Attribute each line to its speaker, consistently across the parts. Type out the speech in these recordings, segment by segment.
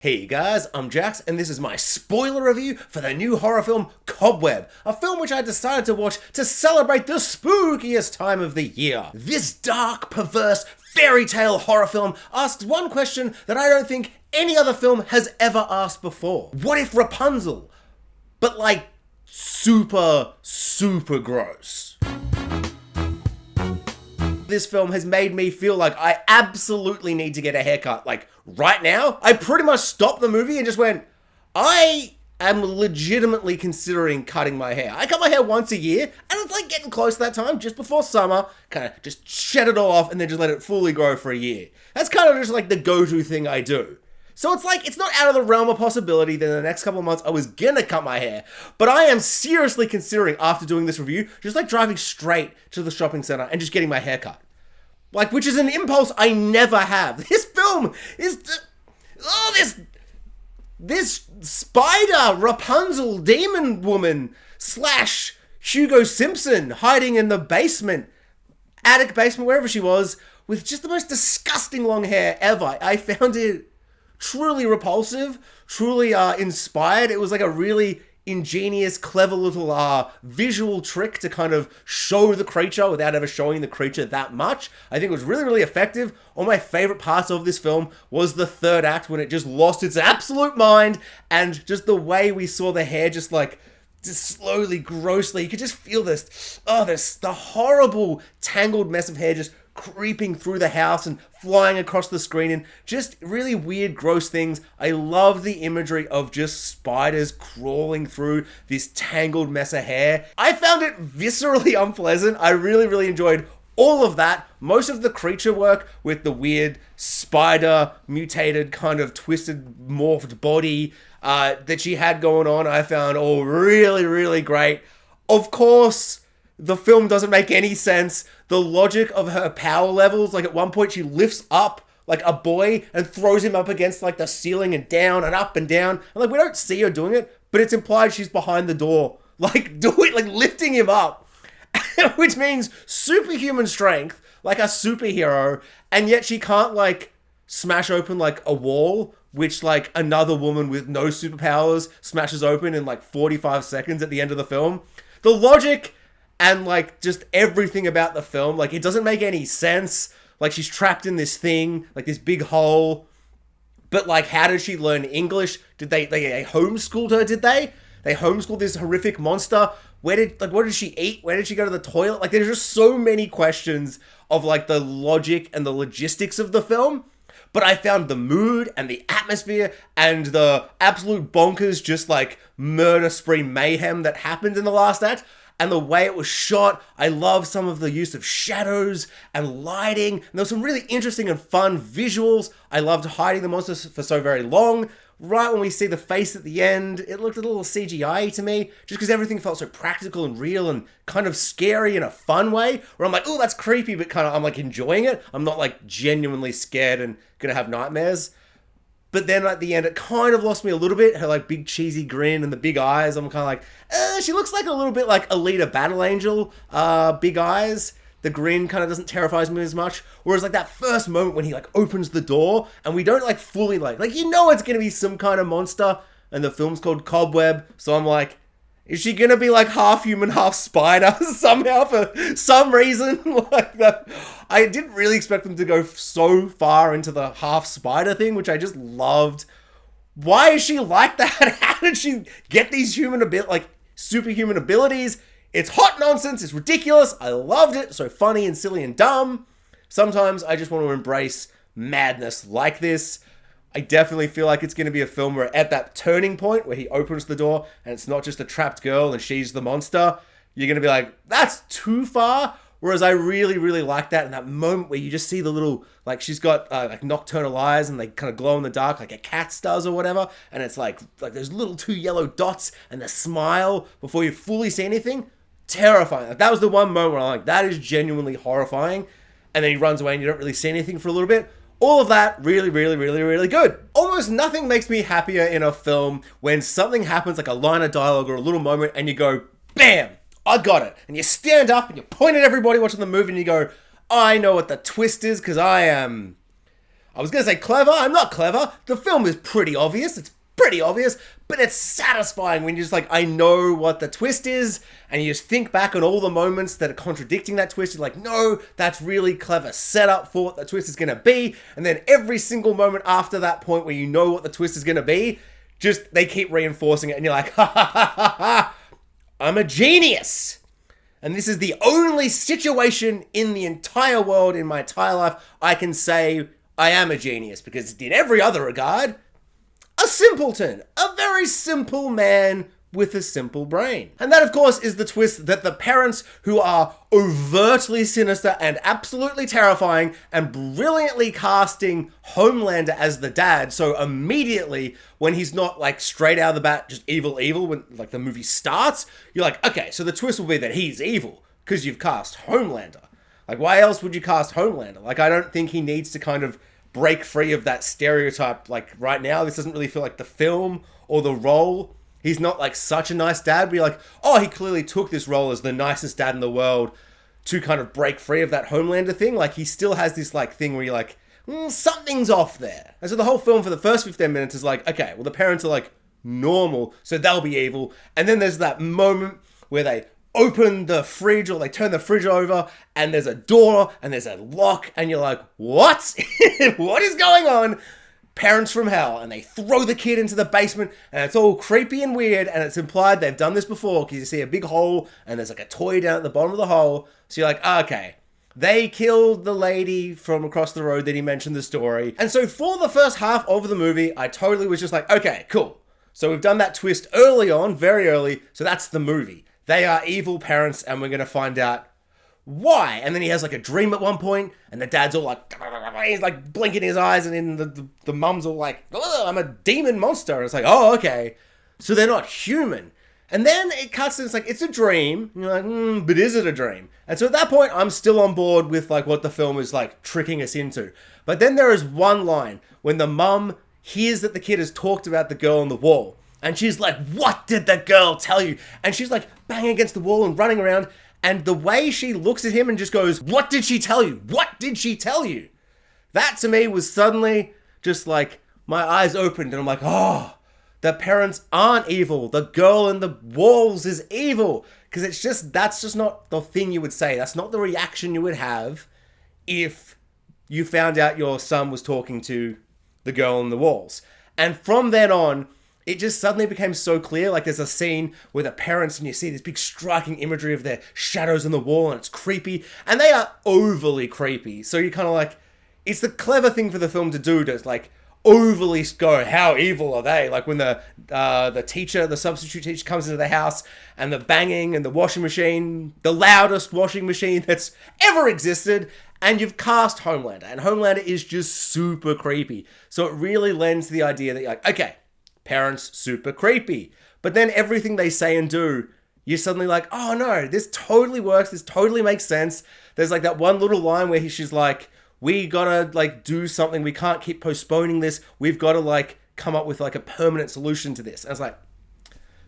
Speaker 1: Hey guys, I'm Jax, and this is my spoiler review for the new horror film COBWEB, a film which I decided to watch to celebrate the spookiest time of the year. This dark, perverse, fairy tale horror film asks one question that I don't think any other film has ever asked before. What if Rapunzel, but like super gross? This film has made me feel like I absolutely need to get a haircut. Like, right now, I pretty much stopped the movie and just went, I am legitimately considering cutting my hair. I cut my hair once a year, and it's like getting close to that time, just before summer, kind of just shed it all off and then just let it fully grow for a year. That's kind of just like the go-to thing I do. So it's like, it's not out of the realm of possibility that in the next couple of months I was gonna cut my hair, but I am seriously considering, after doing this review, just like driving straight to the shopping center and just getting my hair cut. Like, which is an impulse I never have. This film is, this spider, Rapunzel, demon woman, / Hugo Simpson hiding in the basement, attic basement, wherever she was, with just the most disgusting long hair ever. I found it truly repulsive, truly inspired. It was like a really ingenious, clever little visual trick to kind of show the creature without ever showing the creature that much. I think it was really effective. One of my favorite parts of this film was the third act, when it just lost its absolute mind, and just the way we saw the hair just slowly, grossly, you could just feel the horrible tangled mess of hair just creeping through the house and flying across the screen, and just really weird, gross things. I love the imagery of just spiders crawling through this tangled mess of hair. I found it viscerally unpleasant. I really enjoyed all of that. Most of the creature work with the weird spider mutated kind of twisted morphed body that she had going on, I found all really great. Of course, the film doesn't make any sense. The logic of her power levels, like at one point she lifts up like a boy and throws him up against like the ceiling and down and up and down. And like, we don't see her doing it, but it's implied she's behind the door, like lifting him up, which means superhuman strength, like a superhero. And yet she can't like smash open like a wall, which like another woman with no superpowers smashes open in like 45 seconds at the end of the film. The logic and like just everything about the film, like it doesn't make any sense. Like she's trapped in this thing, like this big hole. But like, how did she learn English? Did they homeschooled her? Did they? They homeschooled this horrific monster? What did she eat? Where did she go to the toilet? Like, there's just so many questions of like the logic and the logistics of the film. But I found the mood and the atmosphere and the absolute bonkers, just like murder spree mayhem that happened in the last act, and the way it was shot. I love some of the use of shadows and lighting. And there was some really interesting and fun visuals. I loved hiding the monsters for so very long. Right when we see the face at the end, it looked a little CGI to me, just because everything felt so practical and real and kind of scary in a fun way, where I'm like, oh, that's creepy, but kind of, I'm like enjoying it. I'm not like genuinely scared and gonna have nightmares. But then at the end, it kind of lost me a little bit. Her like big cheesy grin and the big eyes. I'm kind of like, she looks like a little bit like Alita Battle Angel, big eyes. The grin kind of doesn't terrify me as much. Whereas like that first moment when he like opens the door and we don't like fully like you know it's going to be some kind of monster, and the film's called COBWEB. So I'm like, is she going to be like half human, half spider somehow for some reason? Like that. I didn't really expect them to go so far into the half spider thing, which I just loved. Why is she like that? How did she get these superhuman abilities? It's hot nonsense. It's ridiculous. I loved it. So funny and silly and dumb. Sometimes I just want to embrace madness like this. I definitely feel like it's going to be a film where at that turning point where he opens the door and it's not just a trapped girl and she's the monster, you're going to be like, that's too far. Whereas I really like that in that moment where you just see the little, like she's got like nocturnal eyes and they kind of glow in the dark like a cat's does or whatever. And it's like those little 2 yellow dots and the smile before you fully see anything. Terrifying. Like, that was the one moment where I'm like, that is genuinely horrifying. And then he runs away and you don't really see anything for a little bit. All of that really good. Almost nothing makes me happier in a film when something happens, like a line of dialogue or a little moment, and you go, bam, I got it. And you stand up and you point at everybody watching the movie and you go, I know what the twist is, because I'm I was going to say clever. I'm not clever. The film is pretty obvious. It's pretty obvious, but it's satisfying when you're just like, I know what the twist is, and you just think back on all the moments that are contradicting that twist. You're like, no, that's really clever setup for what the twist is going to be. And then every single moment after that point where you know what the twist is going to be, just they keep reinforcing it, and you're like, ha ha ha ha ha, I'm a genius. And this is the only situation in the entire world, in my entire life, I can say I am a genius, because in every other regard, a simpleton, a very simple man with a simple brain. And that, of course, is the twist that the parents, who are overtly sinister and absolutely terrifying and brilliantly casting Homelander as the dad, so immediately when he's not like straight out of the bat just evil when like the movie starts, you're like, okay, so the twist will be that he's evil because you've cast Homelander. Like, why else would you cast Homelander? Like, I don't think he needs to kind of break free of that stereotype. Like, right now, this doesn't really feel like the film or the role. He's not like such a nice dad, but you're like, oh, he clearly took this role as the nicest dad in the world to kind of break free of that Homelander thing. Like, he still has this like thing where you're like, something's off there. And so the whole film for the first 15 minutes is like, okay, well, the parents are like normal, so they'll be evil. And then there's that moment where they open the fridge, or they turn the fridge over, and there's a door and there's a lock, and you're like, what? What is going on? Parents from hell. And they throw the kid into the basement, and it's all creepy and weird, and it's implied they've done this before because you see a big hole and there's like a toy down at the bottom of the hole. So you're like, okay, they killed the lady from across the road that he mentioned the story. And so for the first half of the movie, I totally was just like, okay, cool. So we've done that twist early on, very early, so that's the movie. They are evil parents, and we're going to find out why. And then he has like a dream at one point, and the dad's all like, he's like blinking his eyes, and then the mum's all like, oh, I'm a demon monster. And it's like, oh, okay. So they're not human. And then it cuts and it's like, it's a dream. And you're like, but is it a dream? And so at that point, I'm still on board with like what the film is like tricking us into. But then there is one line when the mum hears that the kid has talked about the girl on the wall. And she's like, what did the girl tell you? And she's like banging against the wall and running around. And the way she looks at him and just goes, what did she tell you? What did she tell you? That to me was suddenly just like my eyes opened, and I'm like, oh, the parents aren't evil. The girl in the walls is evil. Because that's just not the thing you would say. That's not the reaction you would have if you found out your son was talking to the girl in the walls. And from then on, it just suddenly became so clear. Like, there's a scene where the parents, and you see this big striking imagery of their shadows on the wall, and it's creepy, and they are overly creepy. So you're kind of like, it's the clever thing for the film to do, to like overly go, how evil are they? Like when the teacher, the substitute teacher, comes into the house, and the banging, and the washing machine, the loudest washing machine that's ever existed, and you've cast Homelander, and Homelander is just super creepy. So it really lends to the idea that you're like, okay, parents, super creepy. But then everything they say and do, you're suddenly like, oh no, this totally works. This totally makes sense. There's like that one little line where she's like, we gotta like do something. We can't keep postponing this. We've got to like come up with like a permanent solution to this. And it's like,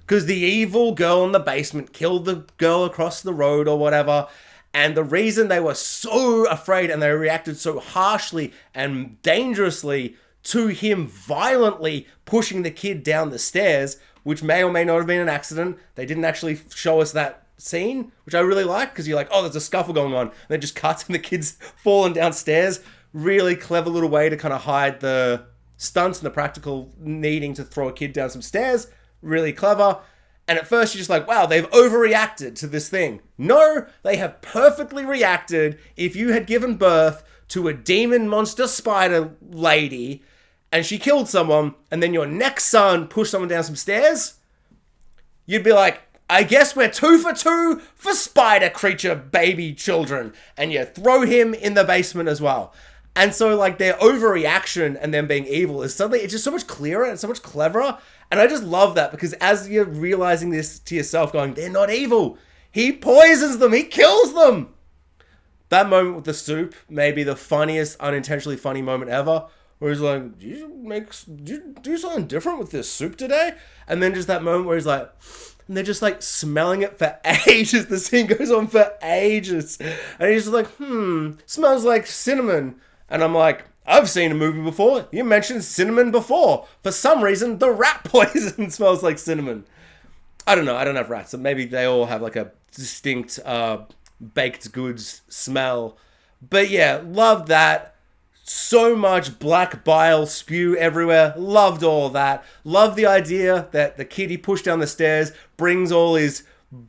Speaker 1: because the evil girl in the basement killed the girl across the road or whatever. And the reason they were so afraid and they reacted so harshly and dangerously to him violently pushing the kid down the stairs, which may or may not have been an accident. They didn't actually show us that scene, which I really like, because you're like, oh, there's a scuffle going on. And then it just cuts and the kid's falling downstairs. Really clever little way to kind of hide the stunts and the practical needing to throw a kid down some stairs. Really clever. And at first you're just like, wow, they've overreacted to this thing. No, they have perfectly reacted. If you had given birth to a demon monster spider lady and she killed someone, and then your next son pushed someone down some stairs, you'd be like, I guess we're 2 for 2 for spider creature baby children. And you throw him in the basement as well. And so like their overreaction and them being evil is suddenly, it's just so much clearer and so much cleverer. And I just love that, because as you're realizing this to yourself going, they're not evil. He poisons them. He kills them. That moment with the soup may be the funniest, unintentionally funny moment ever. Where he's like, did you do something different with this soup today? And then just that moment where he's like, and they're just like smelling it for ages. The scene goes on for ages. And he's just like, smells like cinnamon. And I'm like, I've seen a movie before. You mentioned cinnamon before. For some reason, the rat poison smells like cinnamon. I don't know. I don't have rats. So maybe they all have like a distinct baked goods smell. But yeah, loved that. So much black bile spew everywhere. Loved all that. Loved the idea that the kid he pushed down the stairs brings all his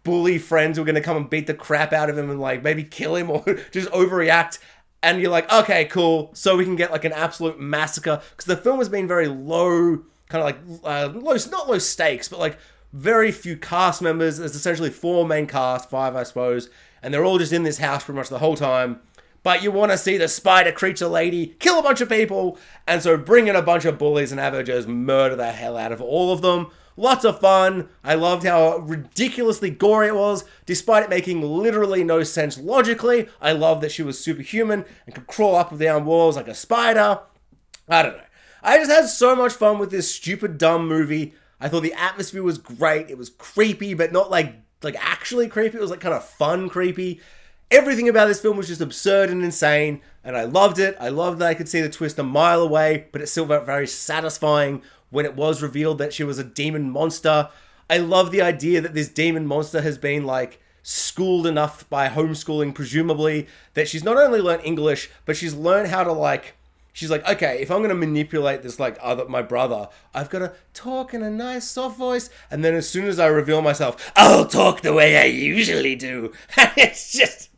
Speaker 1: bully friends who are going to come and beat the crap out of him and like maybe kill him or just overreact. And you're like, okay, cool. So we can get like an absolute massacre. Because the film has been very low, kind of like, not low stakes, but like very few cast members. There's essentially 4 main cast, 5 I suppose. And they're all just in this house pretty much the whole time. But you want to see the spider creature lady kill a bunch of people. And so bring in a bunch of bullies and have her just murder the hell out of all of them. Lots of fun. I loved how ridiculously gory it was, despite it making literally no sense logically. I loved that she was superhuman and could crawl up and down walls like a spider. I don't know. I just had so much fun with this stupid, dumb movie. I thought the atmosphere was great. It was creepy, but not like actually creepy. It was like kind of fun creepy. Everything about this film was just absurd and insane, and I loved it. I loved that I could see the twist a mile away, but it still felt very satisfying when it was revealed that she was a demon monster. I love the idea that this demon monster has been like schooled enough by homeschooling, presumably, that she's not only learned English, but she's learned how to like, she's like, okay, if I'm going to manipulate this like my brother, I've got to talk in a nice soft voice. And then as soon as I reveal myself, I'll talk the way I usually do. It's just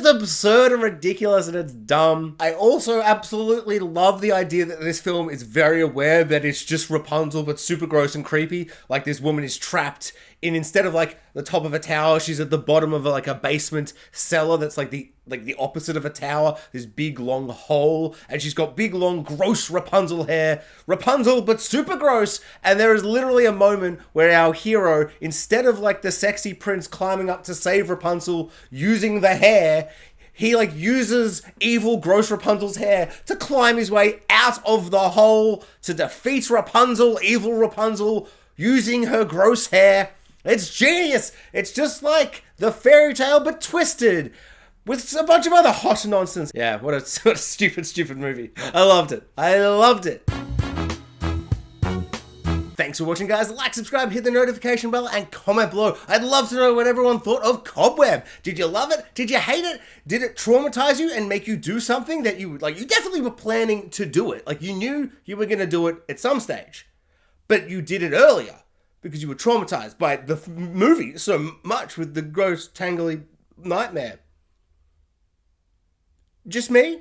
Speaker 1: absurd and ridiculous and it's dumb. I also absolutely love the idea that this film is very aware that it's just Rapunzel but super gross and creepy. Like this woman is trapped in, instead of like the top of a tower, she's at the bottom of like a basement cellar that's like the opposite of a tower, this big long hole, and she's got big long gross Rapunzel hair. Rapunzel but super gross. And there is literally a moment where our hero, instead of like the sexy prince climbing up to save Rapunzel using the hair, he like uses evil gross Rapunzel's hair to climb his way out of the hole to defeat Rapunzel, evil Rapunzel, using her gross hair. It's genius. It's just like the fairy tale but twisted with a bunch of other hot nonsense. Yeah, what a stupid movie. I loved it. Thanks for watching, guys. Like, subscribe, hit the notification bell, and comment below. I'd love to know what everyone thought of COBWEB. Did you love it? Did you hate it? Did it traumatize you and make you do something that you definitely were planning to do it? Like, you knew you were going to do it at some stage, but you did it earlier because you were traumatized by the movie so much with the gross, tangly nightmare. Just me?